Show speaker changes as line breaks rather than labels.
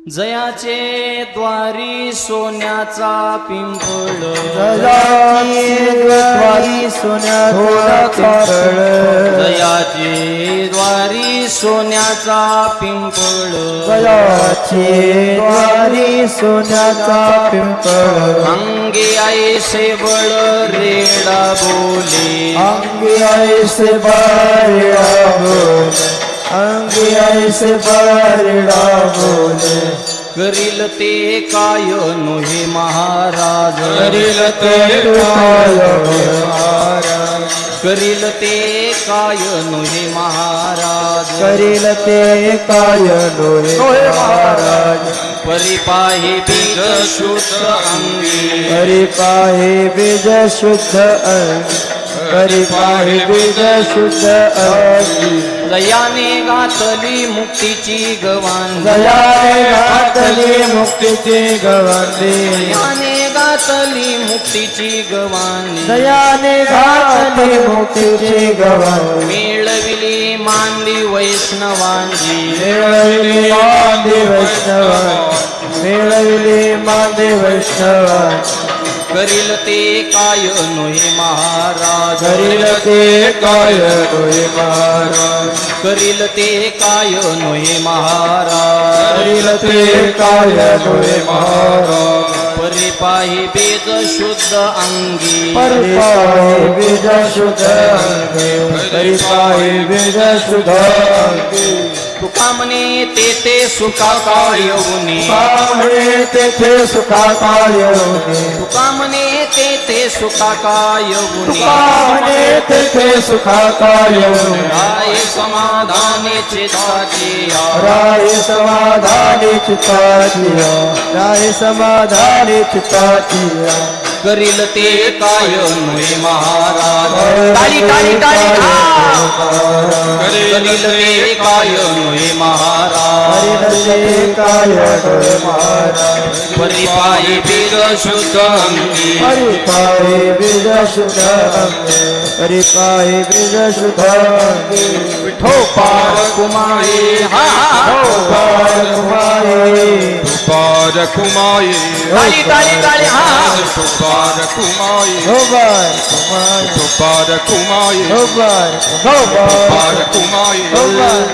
जयाचे द्वारी सोन्याचा पिंपळ,
जयाचे द्वारी सोन्याचा पिंपळ,
जयाचे द्वारी सोन्याचा पिंपळ,
जयाचे द्वारी सोन्याचा पिंपळ,
अंगे ऐसे बळ रेडा बोले,
अंगी ऐसे बरडा बोले, अंगी ऐसे बरडा बोले,
करील ते काय नोहे महाराज,
करील ते काय महाराज,
करील ते काय नोहे महाराज,
करील ते काय नोहे महाराज,
परिपाही बीज शुद्ध अंगी,
हरि पाहे बीज शुद्ध अंग, हरि पाहे बीज शुद्ध अंगी,
जयाने घातली मुक्तीची गवांधी,
जयाने घातली मुक्तीची गवंडी,
जयाने घातली मुक्तीची गवांधी,
जयाने घातली मुक्तीची गवंडी,
मिळविली मांदी वैष्णवांची,
मिळविली मांदी वैष्णव, मिळविली मांदी वैष्णव,
करील ते काय नोहे महाराज,
करील ते काय नोहे महाराज,
करील ते काय नोहे महाराज,
करील ते काय नोहे महाराज,
परिपाही बीज शुद्ध अंगी,
परिपाहे बीज शुद्ध अंगी, परिपाहे बीज शुद्ध अंगी,
तुका म्हणे तेथे सुखा येऊनी,
पाहणे तेथे सुखा येऊनी,
तुका म्हणे तेथे सुखा येऊनी,
पाहणे तेथे सुखा येऊनी,
राय समाधानी चित्ताची,
राय समाधानी चित्ताची, राय समाधानी चित्ताची,
करील ते काय नोहे महाराज, टाळी टाळी टाळी करील ते काय नोहे महाराज,
हरिले काय नोहे महाराज,
परिपाही बीज शुद्ध अंगी,
हरिपाहे बीज शुद्ध अंगी, हरिपाहे बीज शुद्ध अंगी,
विठोपार कुमारी, हा
पार कुमारी,
पार कुमाई,
टाळी टाळी टाळी
पार कुमाई,
हो बार कुमारी,
पार कुमाई,
हो बार, हो बार,
पार कुमाई,
हो बार,